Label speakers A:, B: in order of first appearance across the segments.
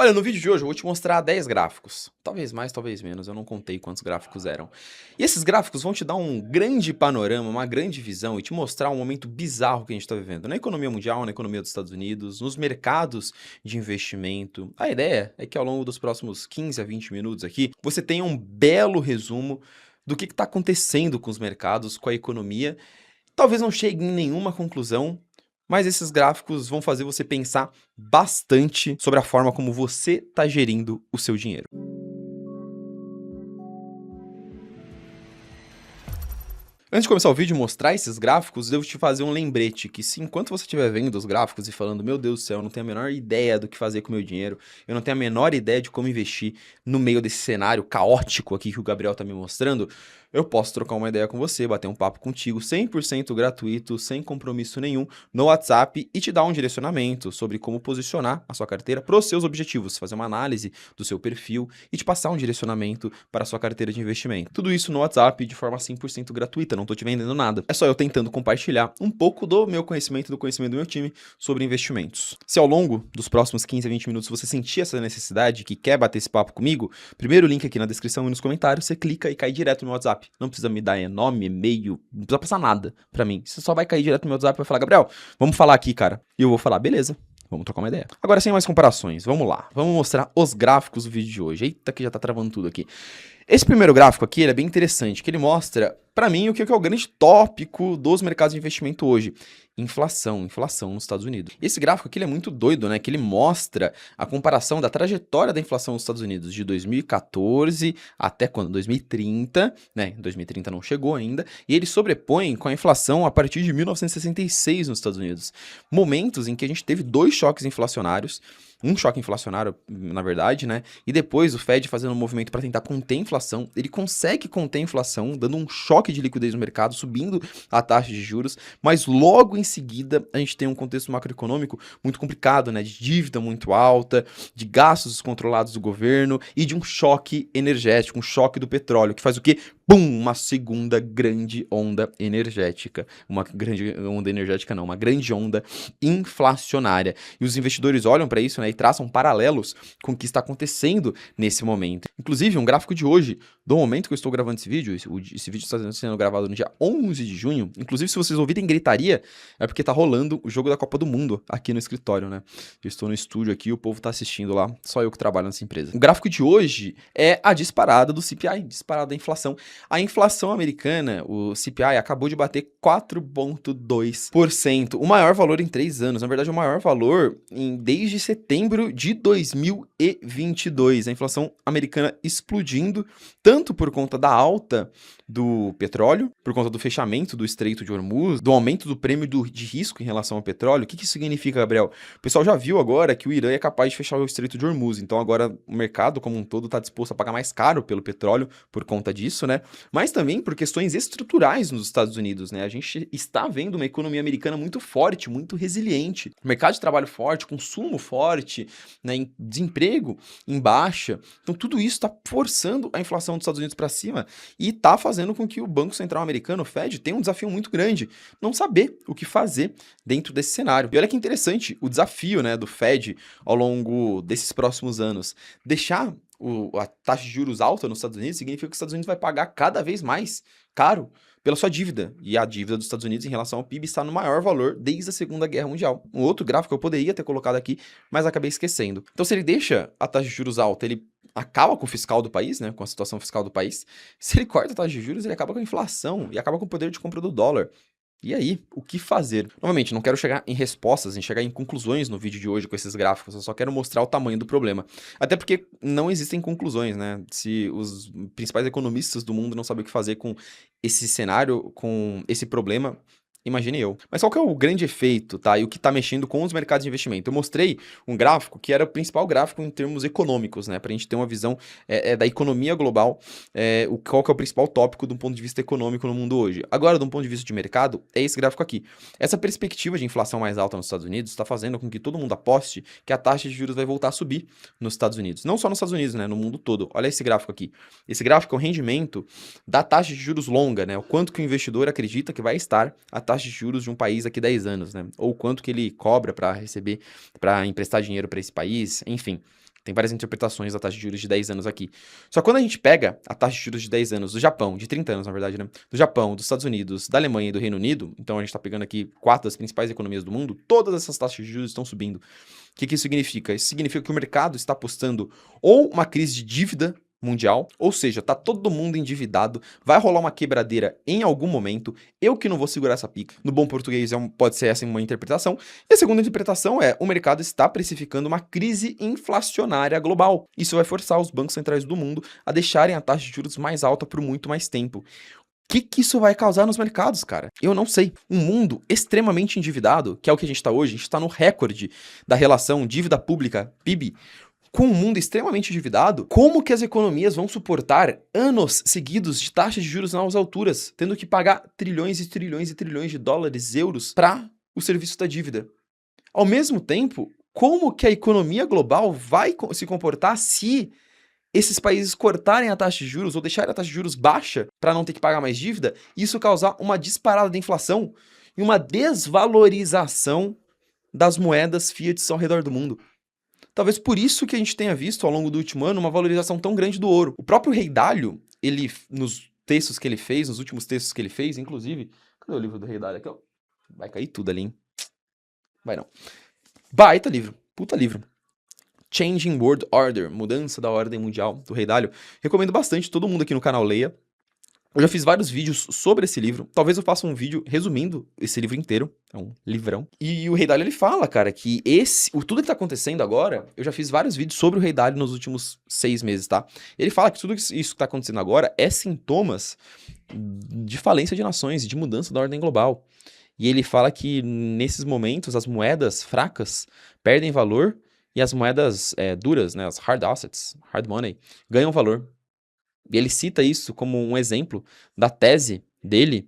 A: Olha, no vídeo de hoje eu vou te mostrar 10 gráficos. Talvez mais, talvez menos, eu não contei quantos gráficos eram. E esses gráficos vão te dar um grande panorama, uma grande visão e te mostrar um momento bizarro que a gente está vivendo na economia mundial, na economia dos Estados Unidos, nos mercados de investimento. A ideia é que ao longo dos próximos 15 a 20 minutos aqui, você tenha um belo resumo do que está acontecendo com os mercados, com a economia. Talvez não chegue em nenhuma conclusão, mas esses gráficos vão fazer você pensar bastante sobre a forma como você está gerindo o seu dinheiro. Antes de começar o vídeo e mostrar esses gráficos, devo te fazer um lembrete que se enquanto você estiver vendo os gráficos e falando, meu Deus do céu, eu não tenho a menor ideia do que fazer com o meu dinheiro, eu não tenho a menor ideia de como investir no meio desse cenário caótico aqui que o Gabriel está me mostrando, eu posso trocar uma ideia com você, bater um papo contigo 100% gratuito, sem compromisso nenhum, no WhatsApp e te dar um direcionamento sobre como posicionar a sua carteira para os seus objetivos, fazer uma análise do seu perfil e te passar um direcionamento para a sua carteira de investimento. Tudo isso no WhatsApp de forma 100% gratuita, não estou te vendendo nada. É só eu tentando compartilhar um pouco do meu conhecimento, do conhecimento do meu time sobre investimentos. Se ao longo dos próximos 15 a 20 minutos você sentir essa necessidade, que quer bater esse papo comigo, primeiro link aqui na descrição e nos comentários, você clica e cai direto no meu WhatsApp. Não precisa me dar nome, e-mail, não precisa passar nada pra mim. Você só vai cair direto no meu WhatsApp e vai falar, Gabriel, vamos falar aqui, cara. E eu vou falar, beleza. Vamos trocar uma ideia. Agora, sem mais comparações, vamos lá. Vamos mostrar os gráficos do vídeo de hoje. Eita, que já tá travando tudo aqui. Esse primeiro gráfico aqui, ele é bem interessante, que ele mostra, pra mim, o que é o grande tópico dos mercados de investimento hoje. Inflação nos Estados Unidos. Esse gráfico aqui ele é muito doido, né? Que ele mostra a comparação da trajetória da inflação nos Estados Unidos de 2014 até quando? 2030, né? 2030 não chegou ainda. E ele sobrepõe com a inflação a partir de 1966 nos Estados Unidos. Momentos em que a gente teve dois choques inflacionários. Um choque inflacionário, na verdade, né? E depois o Fed fazendo um movimento para tentar conter a inflação. Ele consegue conter a inflação, dando um choque de liquidez no mercado, subindo a taxa de juros, mas logo em seguida a gente tem um contexto macroeconômico muito complicado, né? De dívida muito alta, de gastos descontrolados do governo e de um choque energético, um choque do petróleo, que faz o quê? Pum! Uma segunda grande onda energética. Uma grande onda energética não, uma grande onda inflacionária. E os investidores olham para isso, né, e traçam paralelos com o que está acontecendo nesse momento. Inclusive, um gráfico de hoje, do momento que eu estou gravando esse vídeo está sendo gravado no dia 11 de junho, inclusive se vocês ouvirem gritaria, é porque tá rolando o jogo da Copa do Mundo aqui no escritório, né? Eu estou no estúdio aqui, o povo tá assistindo lá, só eu que trabalho nessa empresa. O gráfico de hoje é a disparada do CPI, disparada da inflação. A inflação americana, o CPI, acabou de bater 4,2%, o maior valor em 3 anos, na verdade o maior valor desde setembro de 2022. A inflação americana explodindo, tanto por conta da alta do petróleo, por conta do fechamento do Estreito de Hormuz, do aumento do prêmio de risco em relação ao petróleo. O que isso significa, Gabriel? O pessoal já viu agora que o Irã é capaz de fechar o Estreito de Hormuz, então agora o mercado como um todo está disposto a pagar mais caro pelo petróleo por conta disso, né? Mas também por questões estruturais nos Estados Unidos, né? A gente está vendo uma economia americana muito forte, muito resiliente, mercado de trabalho forte, consumo forte, né? Desemprego em baixa. Então tudo isso está forçando a inflação dos Estados Unidos para cima e está fazendo com que o Banco Central americano, o Fed, tenha um desafio muito grande, não saber o que fazer dentro desse cenário. E olha que interessante, o desafio, né, do Fed ao longo desses próximos anos, deixar a taxa de juros alta nos Estados Unidos significa que os Estados Unidos vai pagar cada vez mais caro pela sua dívida. E a dívida dos Estados Unidos em relação ao PIB está no maior valor desde a Segunda Guerra Mundial. Um outro gráfico eu poderia ter colocado aqui, mas acabei esquecendo. Então, se ele deixa a taxa de juros alta, ele acaba com o fiscal do país, né, com a situação fiscal do país. Se ele corta a taxa de juros, ele acaba com a inflação e acaba com o poder de compra do dólar. E aí, o que fazer? Novamente, não quero chegar em respostas, em chegar em conclusões no vídeo de hoje com esses gráficos, eu só quero mostrar o tamanho do problema. Até porque não existem conclusões, né? Se os principais economistas do mundo não sabem o que fazer com esse cenário, com esse problema, imagine eu. Mas qual que é o grande efeito, tá? E o que tá mexendo com os mercados de investimento? Eu mostrei um gráfico que era o principal gráfico em termos econômicos, né? Pra gente ter uma visão da economia global, qual que é o principal tópico do ponto de vista econômico no mundo hoje. Agora, do ponto de vista de mercado, é esse gráfico aqui. Essa perspectiva de inflação mais alta nos Estados Unidos está fazendo com que todo mundo aposte que a taxa de juros vai voltar a subir nos Estados Unidos. Não só nos Estados Unidos, né? No mundo todo. Olha esse gráfico aqui. Esse gráfico é o rendimento da taxa de juros longa, né? O quanto que o investidor acredita que vai estar a taxa de juros de um país daqui a 10 anos, né? Ou quanto que ele cobra para emprestar dinheiro para esse país, enfim. Tem várias interpretações da taxa de juros de 10 anos aqui. Só que quando a gente pega a taxa de juros de 10 anos do Japão, de 30 anos na verdade, né? Do Japão, dos Estados Unidos, da Alemanha e do Reino Unido, então a gente tá pegando aqui 4 das principais economias do mundo, todas essas taxas de juros estão subindo. O que isso significa? Isso significa que o mercado está apostando ou uma crise de dívida mundial, ou seja, tá todo mundo endividado, vai rolar uma quebradeira em algum momento, eu que não vou segurar essa pica. No bom português pode ser essa uma interpretação, e a segunda interpretação é o mercado está precificando uma crise inflacionária global. Isso vai forçar os bancos centrais do mundo a deixarem a taxa de juros mais alta por muito mais tempo. O que isso vai causar nos mercados, cara? Eu não sei. Um mundo extremamente endividado, que é o que a gente tá hoje, a gente tá no recorde da relação dívida pública PIB, com um mundo extremamente endividado, como que as economias vão suportar anos seguidos de taxas de juros nas alturas, tendo que pagar trilhões e trilhões e trilhões de dólares, euros, para o serviço da dívida? Ao mesmo tempo, como que a economia global vai se comportar se esses países cortarem a taxa de juros ou deixarem a taxa de juros baixa para não ter que pagar mais dívida, e isso causar uma disparada da inflação e uma desvalorização das moedas fiat ao redor do mundo? Talvez por isso que a gente tenha visto ao longo do último ano uma valorização tão grande do ouro. O próprio Rei Dalio, ele, nos textos que ele fez, nos últimos textos que ele fez, inclusive... Cadê o livro do Rei Dalio? Aqui, ó. Vai cair tudo ali, hein? Vai não. Baita livro. Puta livro. Changing World Order, Mudança da Ordem Mundial, do Rei Dalio. Recomendo bastante, todo mundo aqui no canal leia. Eu já fiz vários vídeos sobre esse livro. Talvez eu faça um vídeo resumindo esse livro inteiro. É um livrão. E o Rei Dalio, ele fala, cara, que tudo que tá acontecendo agora... Eu já fiz vários vídeos sobre o Rei Dalio nos últimos 6 meses, tá? Ele fala que tudo isso que tá acontecendo agora é sintomas de falência de nações, de mudança da ordem global. E ele fala que, nesses momentos, as moedas fracas perdem valor e as moedas duras, né, as hard assets, hard money, ganham valor. E ele cita isso como um exemplo da tese dele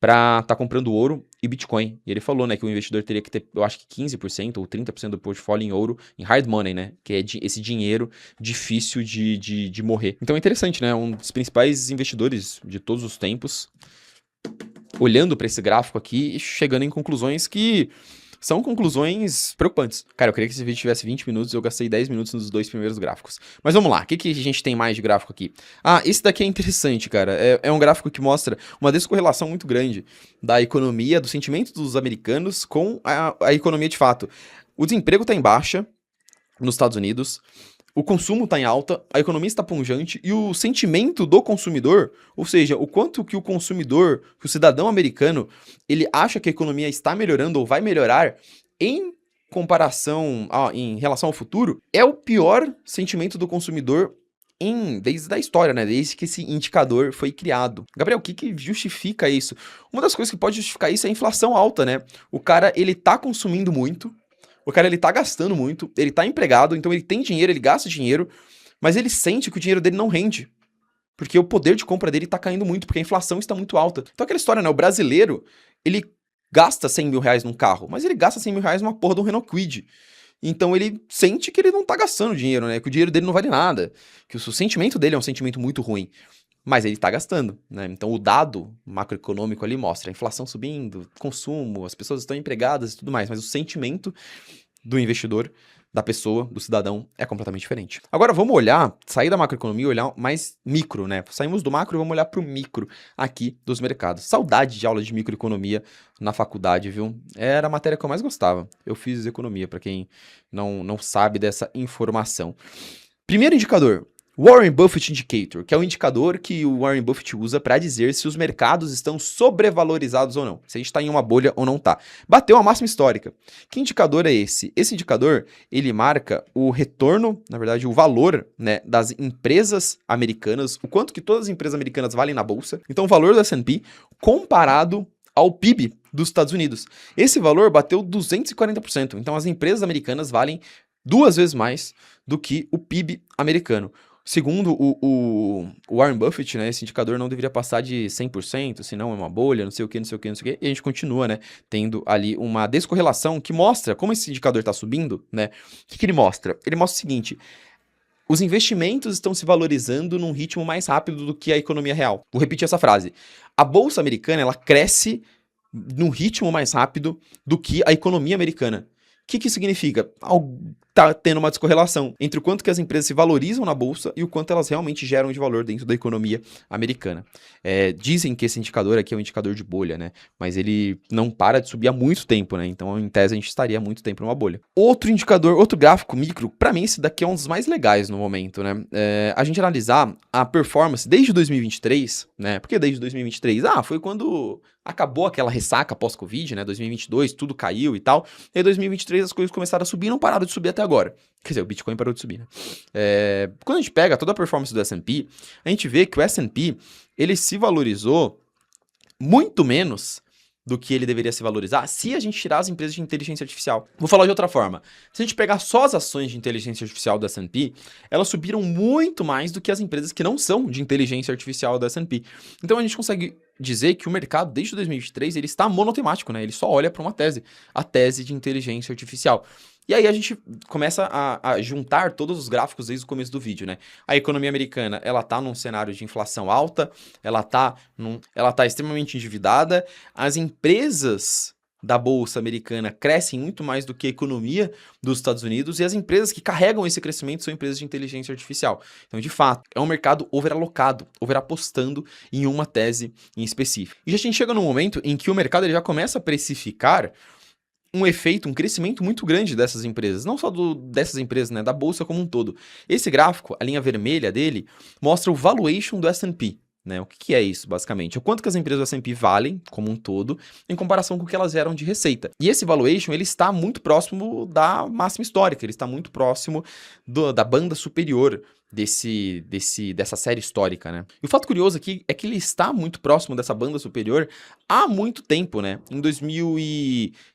A: para estar comprando ouro e Bitcoin. E ele falou, né, que o investidor teria que ter, eu acho que 15% ou 30% do portfólio em ouro, em hard money, né, que é esse dinheiro difícil de morrer. Então é interessante, né, um dos principais investidores de todos os tempos, olhando para esse gráfico aqui e chegando em conclusões que são conclusões preocupantes. Cara, eu queria que esse vídeo tivesse 20 minutos, eu gastei 10 minutos nos 2 primeiros gráficos. Mas vamos lá, o que a gente tem mais de gráfico aqui? Ah, esse daqui é interessante, cara. É um gráfico que mostra uma descorrelação muito grande da economia, do sentimento dos americanos com a economia de fato. O desemprego está em baixa nos Estados Unidos, o consumo está em alta, a economia está pungente e o sentimento do consumidor, ou seja, o quanto que o consumidor, que o cidadão americano, ele acha que a economia está melhorando ou vai melhorar em comparação, em relação ao futuro, é o pior sentimento do consumidor desde a história, né? Desde que esse indicador foi criado. Gabriel, o que justifica isso? Uma das coisas que pode justificar isso é a inflação alta, né? O cara, ele tá consumindo muito, o cara, ele tá gastando muito, ele tá empregado, então ele tem dinheiro, ele gasta dinheiro, mas ele sente que o dinheiro dele não rende. Porque o poder de compra dele tá caindo muito, porque a inflação está muito alta. Então aquela história, né? O brasileiro, ele gasta 100 mil reais num carro, mas ele gasta 100 mil reais numa porra de um Renault Kwid. Então ele sente que ele não tá gastando dinheiro, né? Que o dinheiro dele não vale nada. Que o sentimento dele é um sentimento muito ruim. Mas ele tá gastando, né? Então o dado macroeconômico ali mostra a inflação subindo, consumo, as pessoas estão empregadas e tudo mais, mas o sentimento do investidor, da pessoa, do cidadão, é completamente diferente. Agora vamos olhar, sair da macroeconomia e olhar mais micro, né? Saímos do macro e vamos olhar pro micro aqui dos mercados. Saudade de aula de microeconomia na faculdade, viu? Era a matéria que eu mais gostava. Eu fiz economia, para quem não sabe dessa informação. Primeiro indicador, Warren Buffett Indicator, que é o indicador que o Warren Buffett usa para dizer se os mercados estão sobrevalorizados ou não, se a gente está em uma bolha ou não está. Bateu a máxima histórica. Que indicador é esse? Esse indicador, ele marca o retorno, na verdade, o valor, né, das empresas americanas, o quanto que todas as empresas americanas valem na bolsa. Então, o valor do S&P comparado ao PIB dos Estados Unidos. Esse valor bateu 240%. Então, as empresas americanas valem 2 vezes mais do que o PIB americano. Segundo o Warren Buffett, né, esse indicador não deveria passar de 100%, senão é uma bolha, não sei o que, não sei o que, não sei o que. E a gente continua, né, tendo ali uma descorrelação que mostra como esse indicador está subindo, né. O que ele mostra? Ele mostra o seguinte: os investimentos estão se valorizando num ritmo mais rápido do que a economia real. Vou repetir essa frase. A bolsa americana, ela cresce num ritmo mais rápido do que a economia americana. O que isso significa? tá tendo uma descorrelação entre o quanto que as empresas se valorizam na bolsa e o quanto elas realmente geram de valor dentro da economia americana. Dizem que esse indicador aqui é um indicador de bolha, né? Mas ele não para de subir há muito tempo, né? Então, em tese, a gente estaria há muito tempo numa bolha. Outro indicador, outro gráfico micro, para mim, esse daqui é um dos mais legais no momento, né? A gente analisar a performance desde 2023, né? Por que desde 2023? Foi quando acabou aquela ressaca pós-Covid, né? 2022, tudo caiu e tal. E em 2023 as coisas começaram a subir e não pararam de subir até agora. Quer dizer, o Bitcoin parou de subir, né? Quando a gente pega toda a performance do S&P, a gente vê que o S&P, ele se valorizou muito menos do que ele deveria se valorizar se a gente tirar as empresas de inteligência artificial. Vou falar de outra forma. Se a gente pegar só as ações de inteligência artificial do S&P, elas subiram muito mais do que as empresas que não são de inteligência artificial do S&P. Então a gente consegue dizer que o mercado, desde 2023, ele está monotemático, né? Ele só olha para uma tese, a tese de inteligência artificial. E aí a gente começa a juntar todos os gráficos desde o começo do vídeo, né? A economia americana, ela tá num cenário de inflação alta, ela tá extremamente endividada, as empresas da bolsa americana crescem muito mais do que a economia dos Estados Unidos e as empresas que carregam esse crescimento são empresas de inteligência artificial. Então, de fato, é um mercado overalocado, overapostando em uma tese em específico. E a gente chega num momento em que o mercado ele já começa a precificar um efeito, um crescimento muito grande dessas empresas, não só dessas empresas, né, da bolsa como um todo. Esse gráfico, a linha vermelha dele, mostra o valuation do S&P, né? O que é isso, basicamente? O quanto que as empresas do S&P valem, como um todo, em comparação com o que elas geram de receita. E esse valuation, ele está muito próximo da máxima histórica, ele está muito próximo da banda superior dessa série histórica, né? E o fato curioso aqui é que ele está muito próximo dessa banda superior há muito tempo, né?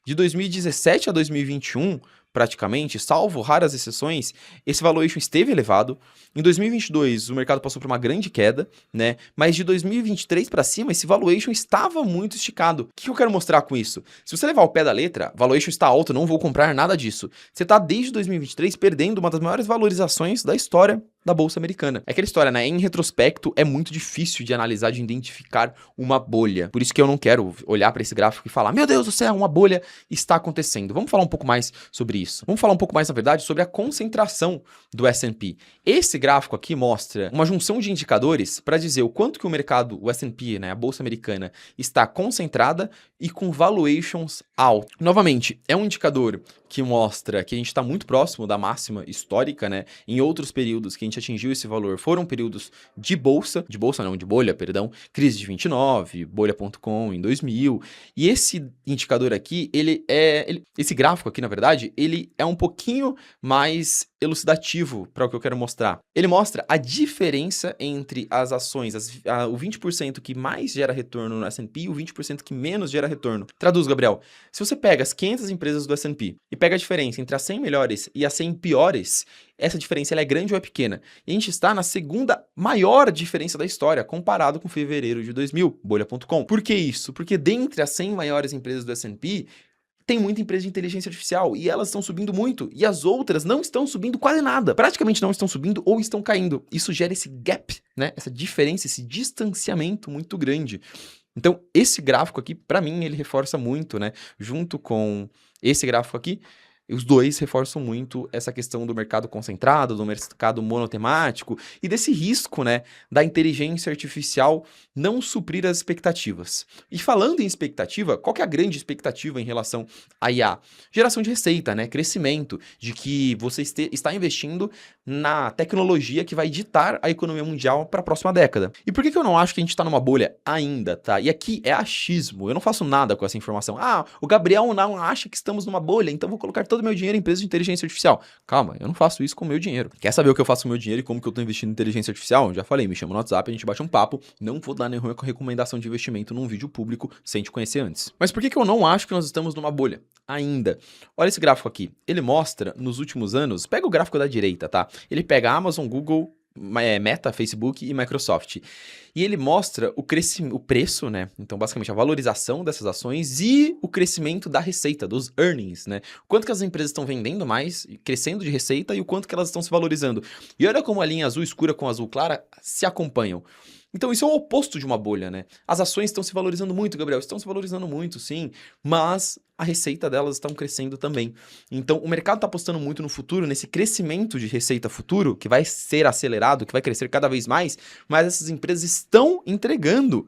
A: De 2017 a 2021, praticamente, salvo raras exceções, esse valuation esteve elevado. Em 2022, o mercado passou por uma grande queda, né? Mas de 2023 para cima, esse valuation estava muito esticado. O que eu quero mostrar com isso? Se você levar ao pé da letra, valuation está alto, não vou comprar nada disso. Você está desde 2023 perdendo uma das maiores valorizações da história da bolsa americana. É aquela história, né? Em retrospecto, é muito difícil de analisar, de identificar uma bolha. Por isso que eu não quero olhar para esse gráfico e falar, meu Deus do céu, uma bolha está acontecendo. Vamos falar um pouco mais sobre isso. Vamos falar um pouco mais, na verdade, sobre a concentração do S&P. Esse gráfico aqui mostra uma junção de indicadores para dizer o quanto que o mercado, o S&P, né, a bolsa americana, está concentrada e com valuations altos. Novamente, é um indicador que mostra que a gente está muito próximo da máxima histórica, né? Em outros períodos que a gente atingiu esse valor foram períodos de bolha, perdão, crise de 29, bolha.com em 2000. E esse indicador aqui, esse gráfico aqui, na verdade, ele é um pouquinho mais elucidativo para o que eu quero mostrar. Ele mostra a diferença entre as ações, o 20% que mais gera retorno no S&P e o 20% que menos gera retorno. Traduz, Gabriel. Se você pega as 500 empresas do S&P e pega a diferença entre as 100 melhores e as 100 piores, essa diferença ela é grande ou é pequena? E a gente está na segunda maior diferença da história, comparado com fevereiro de 2000, bolha.com. Por que isso? Porque dentre as 100 maiores empresas do S&P, tem muita empresa de inteligência artificial e elas estão subindo muito e as outras não estão subindo quase nada. Praticamente não estão subindo ou estão caindo. Isso gera esse gap, né? Essa diferença, esse distanciamento muito grande. Então, esse gráfico aqui, para mim, ele reforça muito, né? Junto com esse gráfico aqui, os dois reforçam muito essa questão do mercado concentrado, do mercado monotemático e desse risco, né, da inteligência artificial não suprir as expectativas. E falando em expectativa, qual que é a grande expectativa em relação à IA? Geração de receita, né, crescimento, de que você está investindo na tecnologia que vai ditar a economia mundial para a próxima década. E por que eu não acho que a gente está numa bolha ainda, tá? E aqui é achismo, eu não faço nada com essa informação. O Gabriel não acha que estamos numa bolha, então vou colocar todo o meu dinheiro em empresas de inteligência artificial. Calma, eu não faço isso com o meu dinheiro. Quer saber o que eu faço com o meu dinheiro e como que eu tô investindo em inteligência artificial? Eu já falei, me chama no WhatsApp, a gente bate um papo. Não vou dar nenhuma recomendação de investimento num vídeo público sem te conhecer antes. Mas por que eu não acho que nós estamos numa bolha ainda? Olha esse gráfico aqui. Ele mostra, nos últimos anos, pega o gráfico da direita, tá? Ele pega a Amazon, Google, Meta, Facebook e Microsoft. E ele mostra o preço, né? Então, basicamente, a valorização dessas ações e o crescimento da receita, dos earnings, né? O quanto que as empresas estão vendendo mais, crescendo de receita e o quanto que elas estão se valorizando. E olha como a linha azul escura com a azul clara se acompanham. Então isso é o oposto de uma bolha, né? As ações estão se valorizando muito, Gabriel, estão se valorizando muito, sim, mas a receita delas estão crescendo também. Então o mercado está apostando muito no futuro, nesse crescimento de receita futuro, que vai ser acelerado, que vai crescer cada vez mais, mas essas empresas estão entregando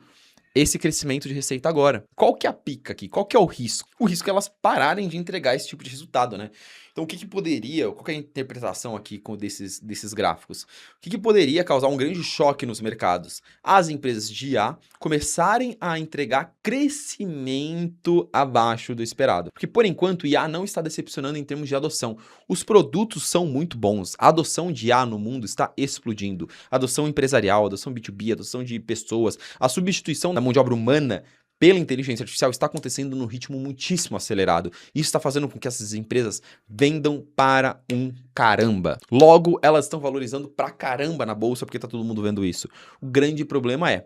A: esse crescimento de receita agora. Qual que é a pica aqui? Qual que é o risco? O risco é elas pararem de entregar esse tipo de resultado, né? Então, o que que poderia, qual que é a interpretação aqui desses gráficos? O que que poderia causar um grande choque nos mercados? As empresas de IA começarem a entregar crescimento abaixo do esperado. Porque, por enquanto, o IA não está decepcionando em termos de adoção. Os produtos são muito bons. A adoção de IA no mundo está explodindo. Adoção empresarial, adoção B2B, adoção de pessoas, a substituição da mão de obra humana pela inteligência artificial está acontecendo num ritmo muitíssimo acelerado. Isso está fazendo com que essas empresas vendam para um caramba. Logo, elas estão valorizando pra caramba na bolsa porque tá todo mundo vendo isso. O grande problema é,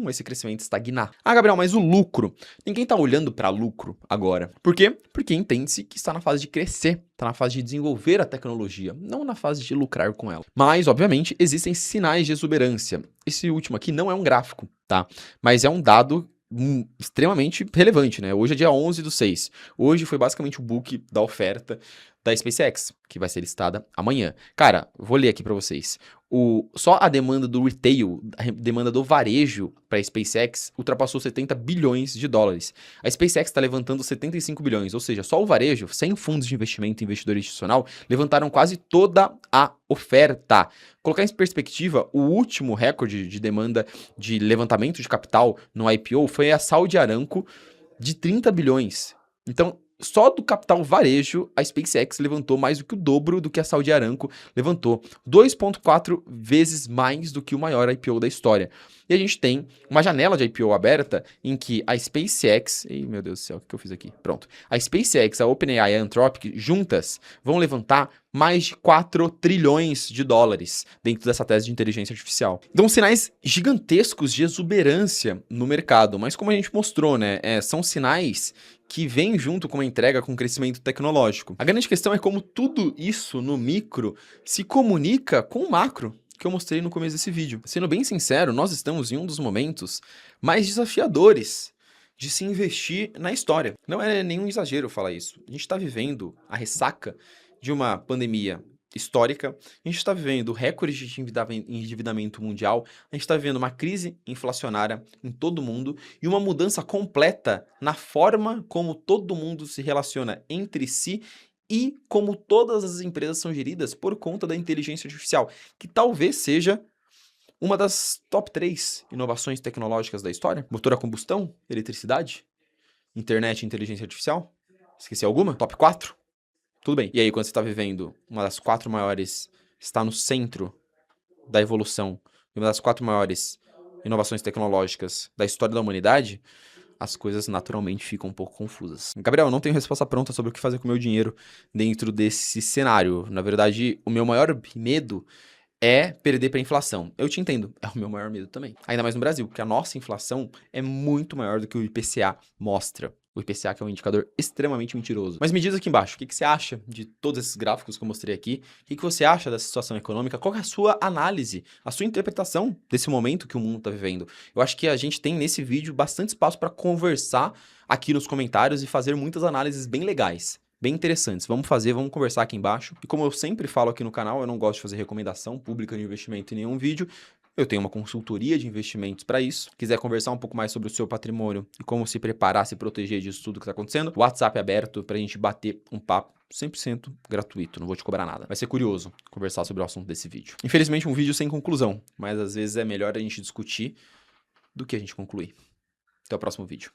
A: esse crescimento estagnar. Ah, Gabriel, mas o lucro? Ninguém tá olhando para lucro agora. Por quê? Porque entende-se que está na fase de crescer, está na fase de desenvolver a tecnologia, não na fase de lucrar com ela. Mas, obviamente, existem sinais de exuberância. Esse último aqui não é um gráfico, tá? Mas é um dado extremamente relevante, né? Hoje é dia 11/6. Hoje foi basicamente o book da oferta da SpaceX, que vai ser listada amanhã. Cara, vou ler aqui para vocês. Só a demanda do retail, a demanda do varejo para a SpaceX ultrapassou 70 bilhões de dólares. A SpaceX está levantando 75 bilhões, ou seja, só o varejo, sem fundos de investimento e investidor institucional, levantaram quase toda a oferta. Colocar em perspectiva, o último recorde de demanda de levantamento de capital no IPO foi a Saudi Aramco de 30 bilhões. Então, só do capital varejo, a SpaceX levantou mais do que o dobro do que a Saudi Aramco levantou. 2,4 vezes mais do que o maior IPO da história. E a gente tem uma janela de IPO aberta em que a SpaceX... Ih, meu Deus do céu, o que eu fiz aqui? Pronto. A SpaceX, a OpenAI e a Anthropic, juntas, vão levantar mais de 4 trilhões de dólares dentro dessa tese de inteligência artificial. Então, sinais gigantescos de exuberância no mercado. Mas como a gente mostrou, né? São sinais que vem junto com uma entrega com crescimento tecnológico. A grande questão é como tudo isso no micro se comunica com o macro, que eu mostrei no começo desse vídeo. Sendo bem sincero, nós estamos em um dos momentos mais desafiadores de se investir na história. Não é nenhum exagero falar isso. A gente está vivendo a ressaca de uma pandemia histórica, a gente está vivendo recordes de endividamento mundial, a gente está vivendo uma crise inflacionária em todo o mundo e uma mudança completa na forma como todo mundo se relaciona entre si e como todas as empresas são geridas por conta da inteligência artificial, que talvez seja uma das top 3 inovações tecnológicas da história. Motor a combustão, eletricidade, internet e inteligência artificial. Esqueci alguma? Top 4? Tudo bem. E aí, quando você está vivendo uma das 4 maiores, está no centro da evolução, uma das 4 maiores inovações tecnológicas da história da humanidade, as coisas naturalmente ficam um pouco confusas. Gabriel, eu não tenho resposta pronta sobre o que fazer com o meu dinheiro dentro desse cenário. Na verdade, o meu maior medo é perder para a inflação. Eu te entendo, é o meu maior medo também. Ainda mais no Brasil, porque a nossa inflação é muito maior do que o IPCA mostra. O IPCA que é um indicador extremamente mentiroso. Mas me diz aqui embaixo, o que você acha de todos esses gráficos que eu mostrei aqui? O que você acha dessa situação econômica? Qual é a sua análise, a sua interpretação desse momento que o mundo está vivendo? Eu acho que a gente tem nesse vídeo bastante espaço para conversar aqui nos comentários e fazer muitas análises bem legais. Bem interessantes. Vamos conversar aqui embaixo. E como eu sempre falo aqui no canal, eu não gosto de fazer recomendação pública de investimento em nenhum vídeo. Eu tenho uma consultoria de investimentos para isso. Quiser conversar um pouco mais sobre o seu patrimônio e como se preparar, se proteger disso tudo que está acontecendo, o WhatsApp é aberto para a gente bater um papo 100% gratuito, não vou te cobrar nada. Vai ser curioso conversar sobre o assunto desse vídeo. Infelizmente um vídeo sem conclusão, mas às vezes é melhor a gente discutir do que a gente concluir. Até o próximo vídeo.